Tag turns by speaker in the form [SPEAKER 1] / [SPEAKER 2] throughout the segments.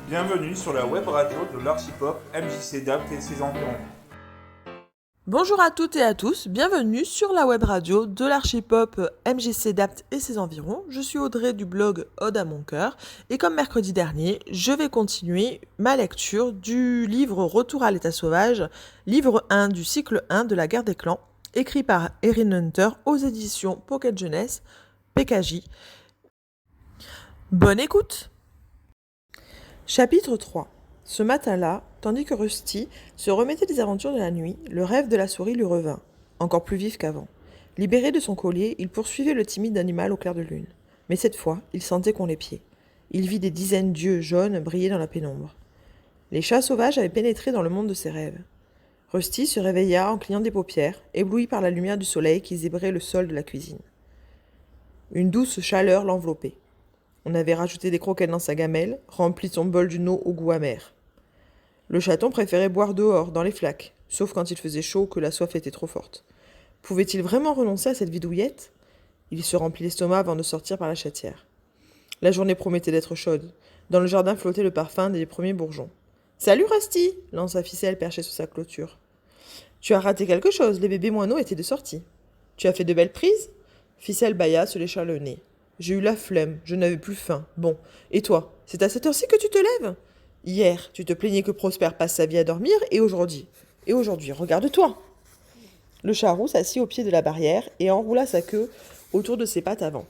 [SPEAKER 1] Bienvenue sur la web radio de l'Archipop MJC Dapt et ses environs.
[SPEAKER 2] Bonjour à toutes et à tous, bienvenue sur la web radio de l'Archipop MJC Dapt et ses environs. Je suis Audrey du blog Ode à mon cœur et comme mercredi dernier, je vais continuer ma lecture du livre Retour à l'état sauvage, livre 1 du cycle 1 de la guerre des clans, écrit par Erin Hunter aux éditions Pocket Jeunesse, PKJ. Bonne écoute! Chapitre 3. Ce matin-là, tandis que Rusty se remettait des aventures de la nuit, le rêve de la souris lui revint, encore plus vif qu'avant. Libéré de son collier, il poursuivait le timide animal au clair de lune. Mais cette fois, il sentait qu'on l'épiait. Il vit des dizaines d'yeux jaunes briller dans la pénombre. Les chats sauvages avaient pénétré dans le monde de ses rêves. Rusty se réveilla en clignant des paupières, ébloui par la lumière du soleil qui zébrait le sol de la cuisine. Une douce chaleur l'enveloppait. On avait rajouté des croquettes dans sa gamelle, rempli son bol d'une eau au goût amer. Le chaton préférait boire dehors, dans les flaques, sauf quand il faisait chaud ou que la soif était trop forte. Pouvait-il vraiment renoncer à cette vie douillette ? Il se remplit l'estomac avant de sortir par la chatière. La journée promettait d'être chaude. Dans le jardin flottait le parfum des premiers bourgeons. « Salut Rusty !» lança Ficelle perché sur sa clôture. « Tu as raté quelque chose, les bébés moineaux étaient de sortie. »« Tu as fait de belles prises ?» Ficelle bâilla, se lécha le nez. J'ai eu la flemme, je n'avais plus faim. Bon, et toi, c'est à cette heure-ci que tu te lèves ? Hier, tu te plaignais que Prosper passe sa vie à dormir, et aujourd'hui, regarde-toi. Le charroux s'assit au pied de la barrière et enroula sa queue autour de ses pattes avant.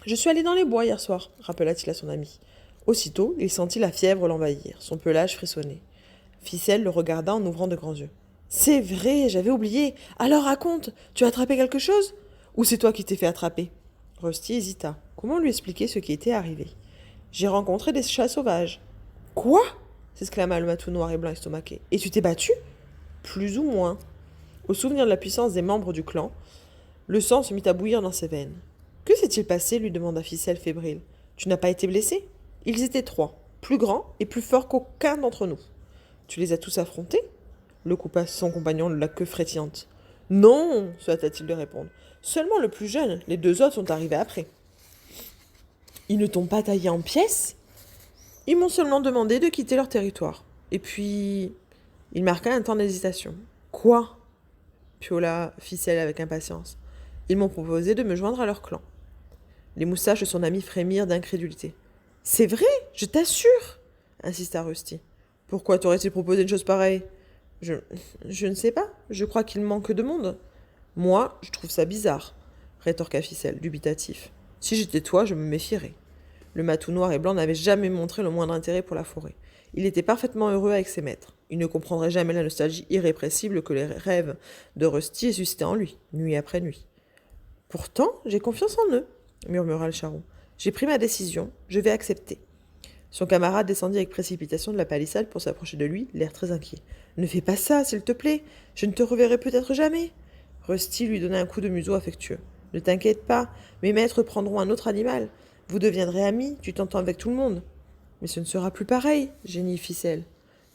[SPEAKER 2] Je suis allé dans les bois hier soir, rappela-t-il à son ami. Aussitôt, il sentit la fièvre l'envahir, son pelage frissonnait. Ficelle le regarda en ouvrant de grands yeux. C'est vrai, j'avais oublié. Alors raconte, tu as attrapé quelque chose ? Ou c'est toi qui t'es fait attraper ? Rusty hésita. Comment lui expliquer ce qui était arrivé ? J'ai rencontré des chats sauvages. Quoi ? S'exclama le matou noir et blanc estomaqué. Et tu t'es battu ? Plus ou moins. Au souvenir de la puissance des membres du clan, le sang se mit à bouillir dans ses veines. Que s'est-il passé ? Lui demanda Ficelle fébrile. Tu n'as pas été blessé ? Ils étaient 3, plus grands et plus forts qu'aucun d'entre nous. Tu les as tous affrontés ? Le coupa son compagnon de la queue frétillante. Non, se hâta-t-il de répondre. Seulement le plus jeune, les 2 autres sont arrivés après. Ils ne t'ont pas taillé en pièces ? Ils m'ont seulement demandé de quitter leur territoire. Et puis... Il marqua un temps d'hésitation. Quoi ? Piola Ficelle avec impatience. Ils m'ont proposé de me joindre à leur clan. Les moustaches de son ami frémirent d'incrédulité. C'est vrai, je t'assure, insista Rusty. Pourquoi t'aurait-il proposé une chose pareille ? Je ne sais pas, je crois qu'il manque de monde. Moi, je trouve ça bizarre, rétorqua Ficelle, dubitatif. Si j'étais toi, je me méfierais. Le matou noir et blanc n'avait jamais montré le moindre intérêt pour la forêt. Il était parfaitement heureux avec ses maîtres. Il ne comprendrait jamais la nostalgie irrépressible que les rêves de Rusty suscitaient en lui, nuit après nuit. Pourtant, j'ai confiance en eux, murmura le charron. J'ai pris ma décision, je vais accepter. Son camarade descendit avec précipitation de la palissade pour s'approcher de lui, l'air très inquiet. Ne fais pas ça, s'il te plaît, je ne te reverrai peut-être jamais. Rusty lui donna un coup de museau affectueux. Ne t'inquiète pas, mes maîtres prendront un autre animal. Vous deviendrez amis, tu t'entends avec tout le monde. Mais ce ne sera plus pareil, génie Ficelle.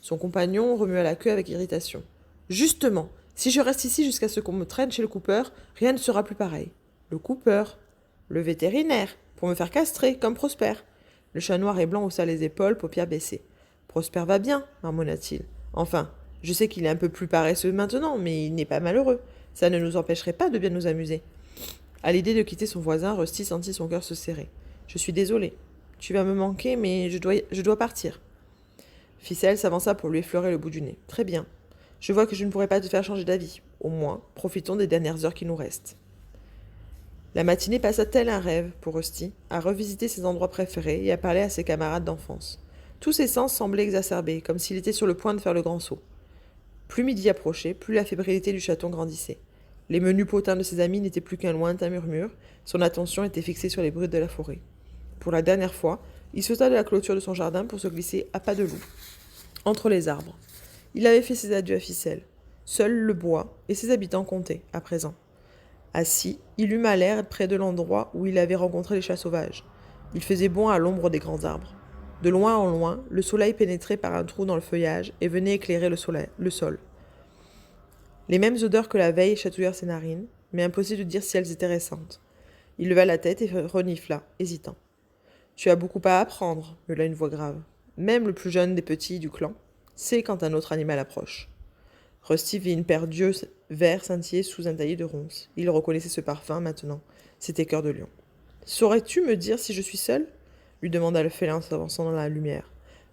[SPEAKER 2] Son compagnon remua la queue avec irritation. Justement, si je reste ici jusqu'à ce qu'on me traîne chez le Cooper, rien ne sera plus pareil. Le Cooper, le vétérinaire, pour me faire castrer, comme Prosper. Le chat noir et blanc haussa les épaules, paupières baissées. Prosper va bien, marmonna-t-il. Enfin, je sais qu'il est un peu plus paresseux maintenant, mais il n'est pas malheureux. Ça ne nous empêcherait pas de bien nous amuser. À l'idée de quitter son voisin, Rusty sentit son cœur se serrer. Je suis désolé. Tu vas me manquer, mais je dois partir. Ficelle s'avança pour lui effleurer le bout du nez. Très bien. Je vois que je ne pourrai pas te faire changer d'avis. Au moins, profitons des dernières heures qui nous restent. La matinée passa tel un rêve pour Rusty, à revisiter ses endroits préférés et à parler à ses camarades d'enfance. Tous ses sens semblaient exacerbés, comme s'il était sur le point de faire le grand saut. Plus midi approchait, plus la fébrilité du chaton grandissait. Les menus potins de ses amis n'étaient plus qu'un lointain murmure, son attention était fixée sur les brutes de la forêt. Pour la dernière fois, il sauta de la clôture de son jardin pour se glisser à pas de loup, entre les arbres. Il avait fait ses adieux à Ficelle. Seul le bois et ses habitants comptaient, à présent. Assis, il huma l'air près de l'endroit où il avait rencontré les chats sauvages. Il faisait bon à l'ombre des grands arbres. De loin en loin, le soleil pénétrait par un trou dans le feuillage et venait éclairer le sol. Les mêmes odeurs que la veille chatouillèrent ses narines, mais impossible de dire si elles étaient récentes. Il leva la tête et renifla, hésitant. « Tu as beaucoup à apprendre, meula une voix grave. Même le plus jeune des petits du clan sait quand un autre animal approche. Rusty vit une paire d'yeux verts scintiller sous un taillis de ronces. Il reconnaissait ce parfum maintenant. C'était Cœur de Lion. « Saurais-tu me dire si je suis seul ?» lui demanda le félin en s'avançant dans la lumière.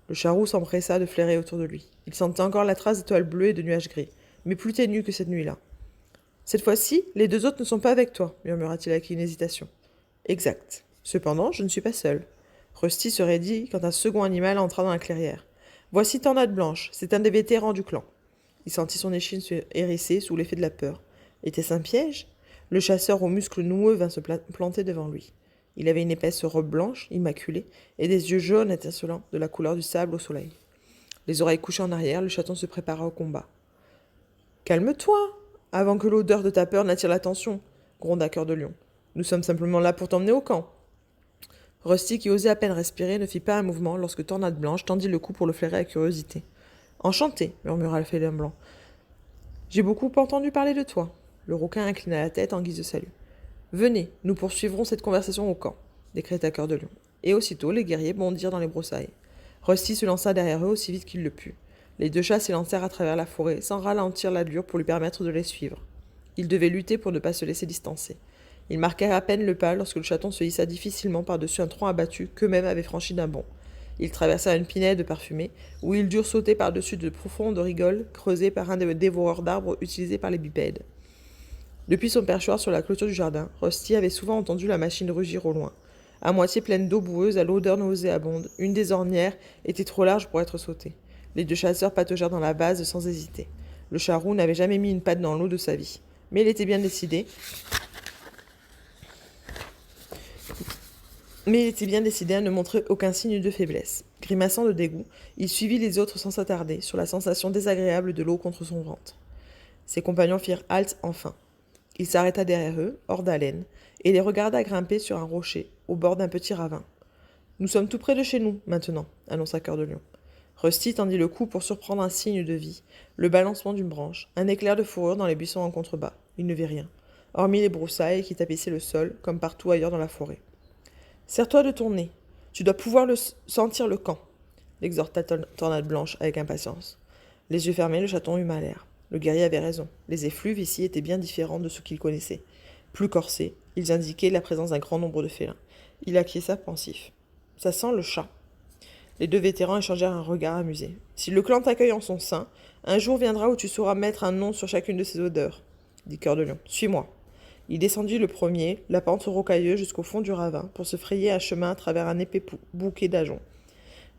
[SPEAKER 2] Le charroux s'empressa de flairer autour de lui. Il sentait encore la trace d'étoiles bleues et de nuages gris, mais plus ténue que cette nuit-là. « Cette fois-ci, les deux autres ne sont pas avec toi, » murmura-t-il avec une hésitation. « Exact. Cependant, je ne suis pas seul. » Rusty se raidit quand un second animal entra dans la clairière. « Voici Tornade Blanche, c'est un des vétérans du clan. » Il sentit son échine se hérisser sous l'effet de la peur. Était-ce un piège ? Le chasseur aux muscles noueux vint se planter devant lui. Il avait une épaisse robe blanche, immaculée, et des yeux jaunes étincelants, de la couleur du sable au soleil. Les oreilles couchées en arrière, le chaton se prépara au combat. « Calme-toi, avant que l'odeur de ta peur n'attire l'attention, » gronda Cœur de Lion. « Nous sommes simplement là pour t'emmener au camp. » Rusty, qui osait à peine respirer, ne fit pas un mouvement lorsque Tornade Blanche tendit le cou pour le flairer avec curiosité. « Enchanté, » murmura le félin blanc. « J'ai beaucoup entendu parler de toi. » Le rouquin inclina la tête en guise de salut. « Venez, nous poursuivrons cette conversation au camp, » décréta Cœur de Lion. Et aussitôt, les guerriers bondirent dans les broussailles. Rusty se lança derrière eux aussi vite qu'il le put. Les deux chats s'élancèrent à travers la forêt, sans ralentir l'allure pour lui permettre de les suivre. Ils devaient lutter pour ne pas se laisser distancer. Ils marquèrent à peine le pas lorsque le chaton se hissa difficilement par-dessus un tronc abattu qu'eux-mêmes avaient franchi d'un bond. Ils traversèrent une pinède parfumée, où ils durent sauter par-dessus de profondes rigoles creusées par un des dévoreurs d'arbres utilisés par les bipèdes. Depuis son perchoir sur la clôture du jardin, Rusty avait souvent entendu la machine rugir au loin. À moitié pleine d'eau boueuse à l'odeur nauséabonde, une des ornières était trop large pour être sautée. Les deux chasseurs pataugèrent dans la base sans hésiter. Le charroux n'avait jamais mis une patte dans l'eau de sa vie. Mais il était bien décidé. à ne montrer aucun signe de faiblesse. Grimaçant de dégoût, il suivit les autres sans s'attarder sur la sensation désagréable de l'eau contre son ventre. Ses compagnons firent halte enfin. Il s'arrêta derrière eux, hors d'haleine, et les regarda grimper sur un rocher, au bord d'un petit ravin. « Nous sommes tout près de chez nous, maintenant, » annonça Cœur de Lion. Rusty tendit le cou pour surprendre un signe de vie, le balancement d'une branche, un éclair de fourrure dans les buissons en contrebas. Il ne vit rien, hormis les broussailles qui tapissaient le sol, comme partout ailleurs dans la forêt. « Serre-toi de ton nez. Tu dois pouvoir sentir le camp, » l'exhorta Tornade Blanche avec impatience. Les yeux fermés, le chaton eut mal l'air. Le guerrier avait raison. Les effluves ici étaient bien différents de ceux qu'il connaissait. Plus corsés, ils indiquaient la présence d'un grand nombre de félins. Il acquiesça pensif. « Ça sent le chat. » Les deux vétérans échangèrent un regard amusé. « Si le clan t'accueille en son sein, un jour viendra où tu sauras mettre un nom sur chacune de ces odeurs, » dit Cœur de Lion. « Suis-moi. » Il descendit le premier, la pente rocailleuse jusqu'au fond du ravin, pour se frayer un chemin à travers un épais bouquet d'ajoncs.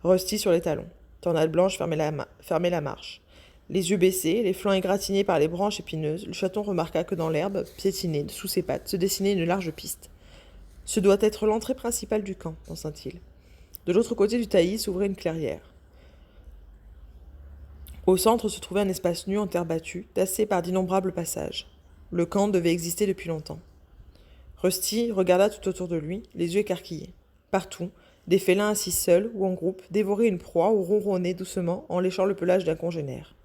[SPEAKER 2] Rusty sur les talons. Tornade Blanche fermait la marche. Les yeux baissés, les flancs égratignés par les branches épineuses, le chaton remarqua que dans l'herbe, piétinée sous ses pattes, se dessinait une large piste. « Ce doit être l'entrée principale du camp, » pensa-t-il. De l'autre côté du taillis s'ouvrait une clairière. Au centre se trouvait un espace nu en terre battue, tassé par d'innombrables passages. Le camp devait exister depuis longtemps. Rusty regarda tout autour de lui, les yeux écarquillés. Partout, des félins assis seuls ou en groupe dévoraient une proie ou ronronnaient doucement en léchant le pelage d'un congénère.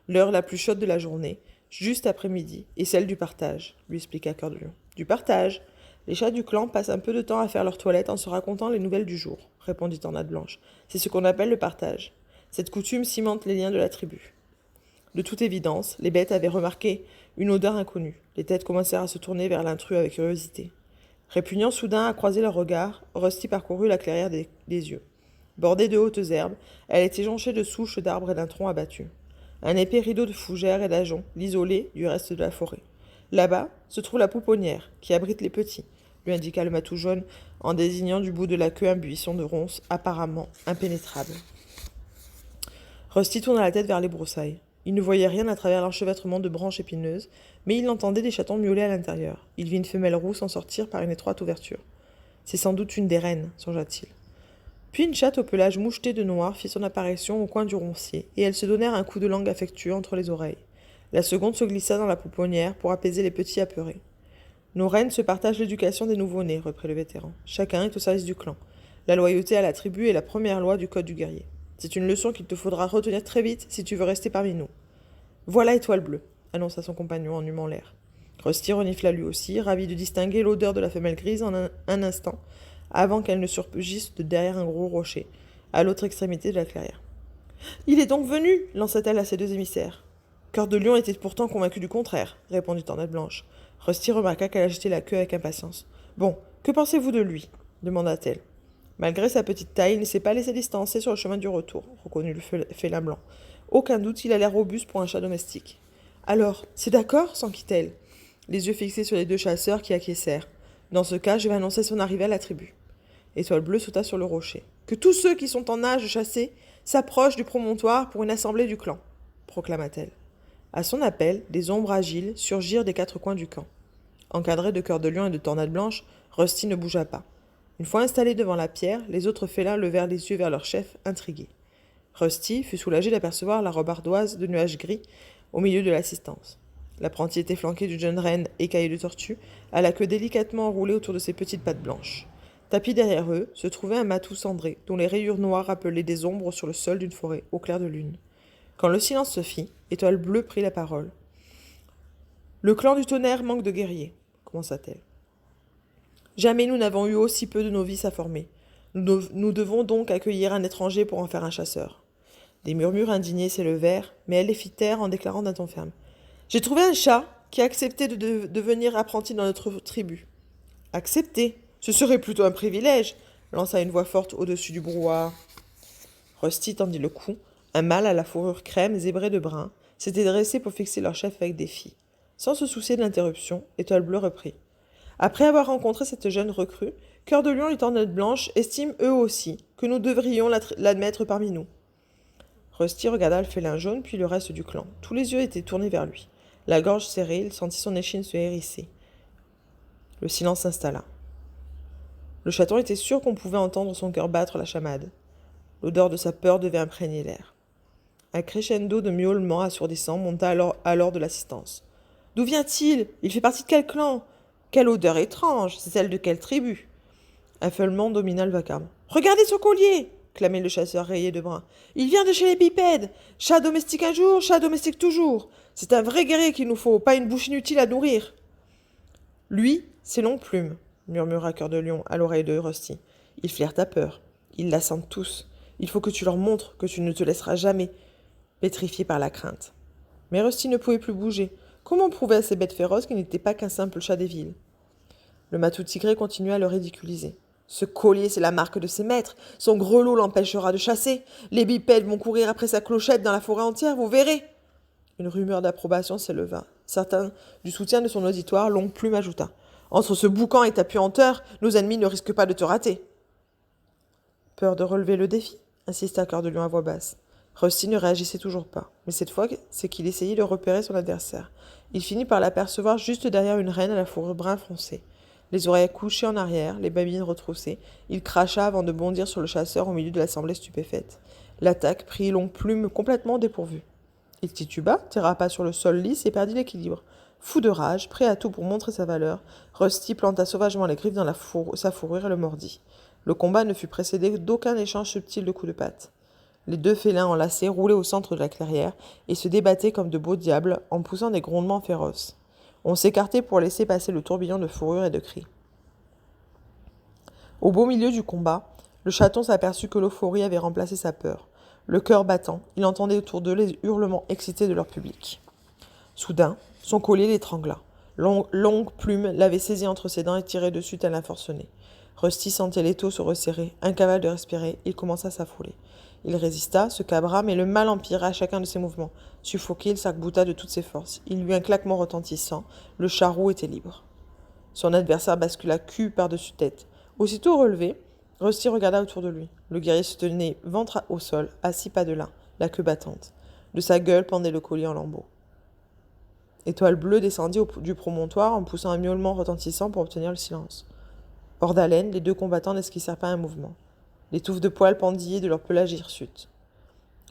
[SPEAKER 2] L'heure la plus chaude de la journée, juste après-midi, est celle du partage, lui expliqua Cœur de Lion. Du partage. Les chats du clan passent un peu de temps à faire leur toilette en se racontant les nouvelles du jour, répondit Tornade Blanche. C'est ce qu'on appelle le partage. Cette coutume cimente les liens de la tribu. De toute évidence, les bêtes avaient remarqué une odeur inconnue. Les têtes commencèrent à se tourner vers l'intrus avec curiosité. Répugnant soudain à croiser leurs regards, Rusty parcourut la clairière des yeux. Bordée de hautes herbes, elle était jonchée de souches d'arbres et d'un tronc abattu. Un épais rideau de fougères et d'ajoncs l'isolait du reste de la forêt. Là-bas se trouve la pouponnière, qui abrite les petits, lui indiqua le matou jaune en désignant du bout de la queue un buisson de ronces apparemment impénétrable. Rusty tourna la tête vers les broussailles. Il ne voyait rien à travers l'enchevêtrement de branches épineuses, mais il entendait des chatons miauler à l'intérieur. Il vit une femelle rousse en sortir par une étroite ouverture. C'est sans doute une des reines, songea-t-il. Puis une chatte au pelage moucheté de noir fit son apparition au coin du roncier, et elles se donnèrent un coup de langue affectueux entre les oreilles. La seconde se glissa dans la pouponnière pour apaiser les petits apeurés. « Nos reines se partagent l'éducation des nouveau-nés, reprit le vétéran. Chacun est au service du clan. La loyauté à la tribu est la première loi du code du guerrier. C'est une leçon qu'il te faudra retenir très vite si tu veux rester parmi nous. Voilà Étoile Bleue, annonça son compagnon en humant l'air. Rusty renifla lui aussi, ravi de distinguer l'odeur de la femelle grise en un instant, avant qu'elle ne surgisse de derrière un gros rocher, à l'autre extrémité de la clairière. « Il est donc venu !» lança-t-elle à ses deux émissaires. Cœur de Lion était pourtant convaincu du contraire, répondit Tornade Blanche. Rusty remarqua qu'elle agitait la queue avec impatience. Bon, que pensez-vous de lui demanda-t-elle. Malgré sa petite taille, il ne s'est pas laissé distancer sur le chemin du retour, reconnut le félin blanc. Aucun doute, il a l'air robuste pour un chat domestique. Alors, c'est d'accord s'enquit-elle, les yeux fixés sur les deux chasseurs qui acquiescèrent. Dans ce cas, je vais annoncer son arrivée à la tribu. Étoile Bleue sauta sur le rocher. Que tous ceux qui sont en âge de chasser s'approchent du promontoire pour une assemblée du clan, proclama-t-elle. À son appel, des ombres agiles surgirent des quatre coins du camp. Encadré de Cœur de Lion et de Tornade Blanche, Rusty ne bougea pas. Une fois installés devant la pierre, les autres félins levèrent les yeux vers leur chef, intrigués. Rusty fut soulagé d'apercevoir la robe ardoise de nuages gris au milieu de l'assistance. L'apprenti était flanqué d'une jeune reine écaillée de tortue, à la queue délicatement enroulée autour de ses petites pattes blanches. Tapis derrière eux, se trouvait un matou cendré, dont les rayures noires rappelaient des ombres sur le sol d'une forêt au clair de lune. Quand le silence se fit, Étoile Bleue prit la parole. « Le clan du tonnerre manque de guerriers, commença-t-elle. Jamais nous n'avons eu aussi peu de novices à former. Nous devons donc accueillir un étranger pour en faire un chasseur. » Des murmures indignés s'élevèrent, mais elle les fit taire en déclarant d'un ton ferme. « J'ai trouvé un chat qui a accepté de devenir apprenti dans notre tribu. »« Accepté ? Ce serait plutôt un privilège !» lança une voix forte au-dessus du brouhaha. Rusty tendit le cou. Un mâle à la fourrure crème zébrée de brun s'était dressé pour fixer leur chef avec défi. Sans se soucier de l'interruption, Étoile Bleue reprit. Après avoir rencontré cette jeune recrue, Cœur de Lion et Tornade Blanche estiment eux aussi que nous devrions l'admettre parmi nous. Rusty regarda le félin jaune puis le reste du clan. Tous les yeux étaient tournés vers lui. La gorge serrée, il sentit son échine se hérisser. Le silence s'installa. Le chaton était sûr qu'on pouvait entendre son cœur battre la chamade. L'odeur de sa peur devait imprégner l'air. Un crescendo de miaulements assourdissants monta alors de l'assistance. « D'où vient-il ? Il fait partie de quel clan ? Quelle odeur étrange ! C'est celle de quelle tribu ?» Un feulement domina le vacarme. « Regardez son collier !» clamait le chasseur rayé de brun. « Il vient de chez les bipèdes ! Chat domestique un jour, chat domestique toujours ! C'est un vrai guerrier qu'il nous faut, pas une bouche inutile à nourrir !»« Lui, c'est Longue Plume !» murmura Cœur de Lion à l'oreille de Rusty. « Ils flairent ta peur. Ils la sentent tous. Il faut que tu leur montres que tu ne te laisseras jamais pétrifié par la crainte. » Mais Rusty ne pouvait plus bouger. Comment prouver à ces bêtes féroces qu'il n'était pas qu'un simple chat des villes ? Le matou tigré continua à le ridiculiser. « Ce collier, c'est la marque de ses maîtres. Son grelot l'empêchera de chasser. Les bipèdes vont courir après sa clochette dans la forêt entière, vous verrez !» Une rumeur d'approbation s'éleva. Certain du soutien de son auditoire, Longue Plume ajouta. « Entre ce boucan et ta puanteur, nos ennemis ne risquent pas de te rater. » Peur de relever le défi, insista Cœur de Lion à voix basse. Rusty ne réagissait toujours pas, mais cette fois, c'est qu'il essayait de repérer son adversaire. Il finit par l'apercevoir juste derrière une reine à la fourrure brun foncé. Les oreilles couchées en arrière, les babines retroussées, il cracha avant de bondir sur le chasseur au milieu de l'assemblée stupéfaite. L'attaque prit Longue Plume complètement dépourvu. Il tituba, terrapa sur le sol lisse et perdit l'équilibre. Fou de rage, prêt à tout pour montrer sa valeur, Rusty planta sauvagement les griffes dans sa fourrure et le mordit. Le combat ne fut précédé d'aucun échange subtil de coups de patte. Les deux félins enlacés roulaient au centre de la clairière et se débattaient comme de beaux diables en poussant des grondements féroces. On s'écartait pour laisser passer le tourbillon de fourrure et de cris. Au beau milieu du combat, le chaton s'aperçut que l'euphorie avait remplacé sa peur. Le cœur battant, il entendait autour d'eux les hurlements excités de leur public. Soudain, son collier l'étrangla. Longue Plume l'avait saisi entre ses dents et tirait dessus tel un forcené. Rusty sentait l'étau se resserrer, incapable de respirer, il commença à s'affoler. Il résista, se cabra, mais le mal empira à chacun de ses mouvements. Suffoqué, il s'arc-bouta de toutes ses forces. Il eut un claquement retentissant. Le charroux était libre. Son adversaire bascula cul par-dessus tête. Aussitôt relevé, Rusty regarda autour de lui. Le guerrier se tenait ventre au sol, à 6 pas de là, la queue battante. De sa gueule pendait le collier en lambeaux. Étoile Bleue descendit du promontoire en poussant un miaulement retentissant pour obtenir le silence. Hors d'haleine, les deux combattants n'esquissèrent pas un mouvement. Les touffes de poils pendillaient de leur pelage hirsute.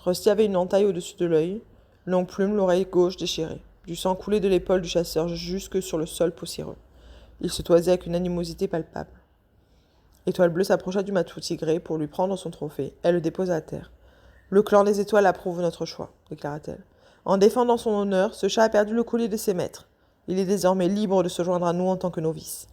[SPEAKER 2] Rusty avait une entaille au-dessus de l'œil, Longue Plume l'oreille gauche déchirée. Du sang coulait de l'épaule du chasseur jusque sur le sol poussiéreux. Il se toisait avec une animosité palpable. Étoile Bleue s'approcha du matou tigré pour lui prendre son trophée. Elle le déposa à terre. « Le clan des étoiles approuve notre choix, » déclara-t-elle. « En défendant son honneur, ce chat a perdu le collier de ses maîtres. Il est désormais libre de se joindre à nous en tant que novice. »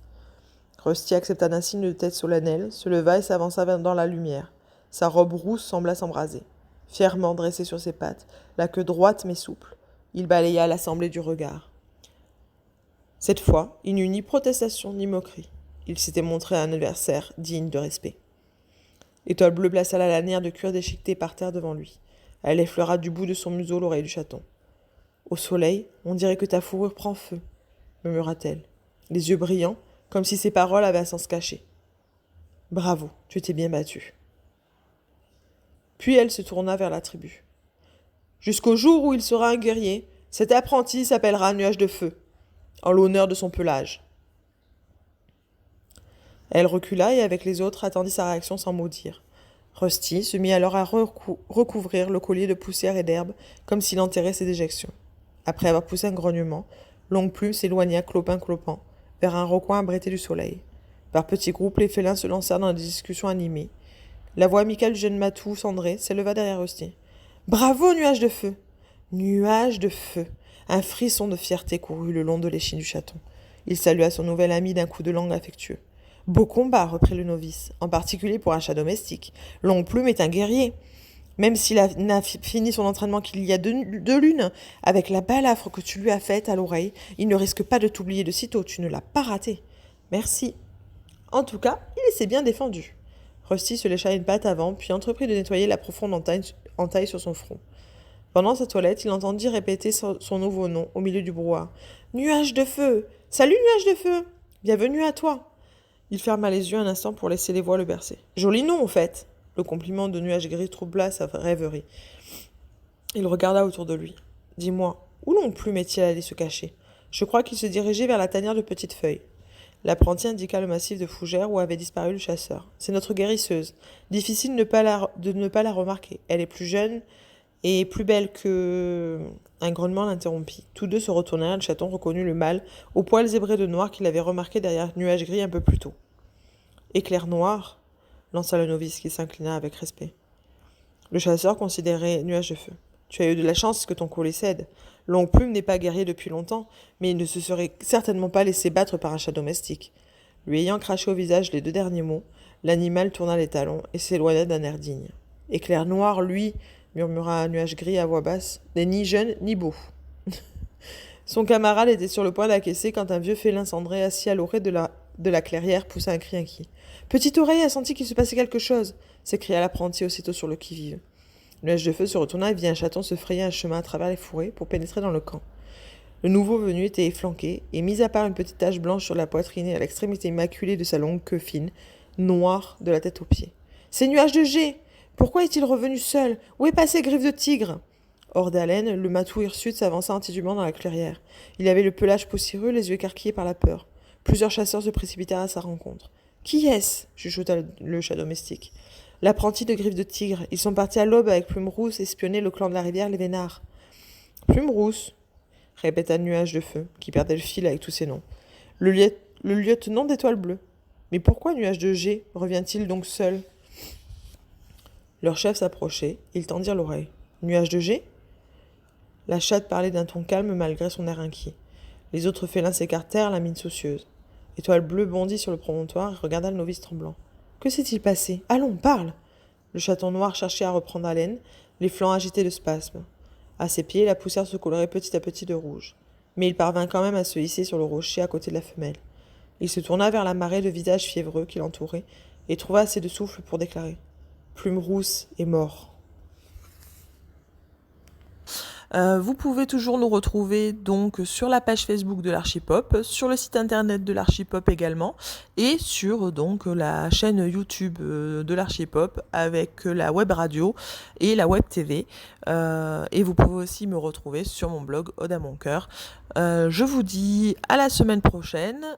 [SPEAKER 2] Rusty accepta d'un signe de tête solennel, se leva et s'avança dans la lumière. Sa robe rousse sembla s'embraser. Fièrement dressé sur ses pattes, la queue droite mais souple, il balaya l'assemblée du regard. Cette fois, il n'eut ni protestation ni moquerie. Il s'était montré un adversaire digne de respect. Étoile Bleue plaça la lanière de cuir déchiquetée par terre devant lui. Elle effleura du bout de son museau l'oreille du chaton. « Au soleil, on dirait que ta fourrure prend feu, » murmura-t-elle, les yeux brillants, comme si ses paroles avaient un sens caché. « Bravo, tu t'es bien battu. » Puis elle se tourna vers la tribu. « Jusqu'au jour où il sera un guerrier, cet apprenti s'appellera Nuage de Feu, en l'honneur de son pelage. » Elle recula et avec les autres attendit sa réaction sans mot dire. Rusty se mit alors à recouvrir le collier de poussière et d'herbe comme s'il enterrait ses déjections. Après avoir poussé un grognement, Longue Plume s'éloigna clopin-clopant vers un recoin abrité du soleil. Par petits groupes, les félins se lancèrent dans des discussions animées. La voix amicale du jeune matou cendré s'éleva derrière Rusty. « Bravo, Nuage de Feu !»« Nuage de Feu !» Un frisson de fierté courut le long de l'échine du chaton. Il salua son nouvel ami d'un coup de langue affectueux. « Beau combat, reprit le novice, en particulier pour un chat domestique. Longue Plume est un guerrier. Même s'il n'a fini son entraînement qu'il y a 2 lunes, avec la balafre que tu lui as faite à l'oreille, il ne risque pas de t'oublier de sitôt, tu ne l'as pas raté. Merci. En tout cas, il s'est bien défendu. » Rusty se lécha une patte avant, puis entreprit de nettoyer la profonde entaille sur son front. Pendant sa toilette, il entendit répéter son nouveau nom au milieu du brouhaha. « Nuage de Feu ! Salut, Nuage de Feu ! Bienvenue à toi !» Il ferma les yeux un instant pour laisser les voix le bercer. « Joli nom, au fait !» Le compliment de Nuage Gris troubla sa rêverie. Il regarda autour de lui. « Dis-moi, où Longue Plume est-il allé se cacher ? Je crois qu'il se dirigeait vers la tanière de Petites Feuilles. » L'apprenti indiqua le massif de fougères où avait disparu le chasseur. « C'est notre guérisseuse. Difficile de ne pas la remarquer. Elle est plus jeune et plus belle que... » Un grognement l'interrompit. Tous deux se retournèrent, le chaton reconnut le mâle aux poils zébrés de noir qu'il avait remarqué derrière Nuage Gris un peu plus tôt. « Éclair noir ?» lança le novice qui s'inclina avec respect. Le chasseur considérait Nuage de Feu. « Tu as eu de la chance que ton collet cède. Longue Plume n'est pas guerrier depuis longtemps, mais il ne se serait certainement pas laissé battre par un chat domestique. » Lui ayant craché au visage les 2 derniers mots, l'animal tourna les talons et s'éloigna d'un air digne. « Éclair noir, lui, » murmura Nuage Gris à voix basse, « n'est ni jeune ni beau. » Son camarade était sur le point d'acquiescer quand un vieux félin cendré assis à l'orée de la clairière poussa un cri inquiet. « Petite Oreille a senti qu'il se passait quelque chose !» s'écria l'apprenti aussitôt sur le qui-vive. Nuage de Feu se retourna et vit un chaton se frayer un chemin à travers les fourrés pour pénétrer dans le camp. Le nouveau venu était efflanqué et, mis à part une petite tache blanche sur la poitrine et à l'extrémité immaculée de sa longue queue fine, noire de la tête aux pieds. « C'est Nuage de G ! Pourquoi est-il revenu seul ? Où est passé Griffe de Tigre ?» Hors d'haleine, le matou hirsute s'avança intelligemment dans la clairière. Il avait le pelage poussiéreux, les yeux écarquillés par la peur. Plusieurs chasseurs se précipitèrent à sa rencontre. « Qui est-ce » chuchota le chat domestique. « L'apprenti de Griffe de Tigre. Ils sont partis à l'aube avec Plume Rousse espionner le clan de la rivière, les Vénards. »« Plume Rousse » répéta Nuage de Feu, qui perdait le fil avec tous ces noms. « Le lieutenant d'Étoile Bleue. Mais pourquoi Nuage de G revient-il donc seul ?» Leur chef s'approchait, ils tendirent l'oreille. « Nuage de G ?» La chatte parlait d'un ton calme malgré son air inquiet. Les autres félins s'écartèrent, la mine soucieuse. Étoile Bleue bondit sur le promontoire et regarda le novice tremblant. « Que s'est-il passé ? Allons, parle !» Le chaton noir cherchait à reprendre haleine, les flancs agités de spasmes. À ses pieds, la poussière se colorait petit à petit de rouge. Mais il parvint quand même à se hisser sur le rocher à côté de la femelle. Il se tourna vers la marée de visages fiévreux qui l'entourait et trouva assez de souffle pour déclarer « Plume Rousse est mort. » Vous pouvez toujours nous retrouver donc sur la page Facebook de l'Archipop, sur le site internet de l'Archipop également, et sur donc la chaîne YouTube de l'Archipop avec la web radio et la web TV. Et vous pouvez aussi me retrouver sur mon blog Ode à mon cœur. Je vous dis à la semaine prochaine.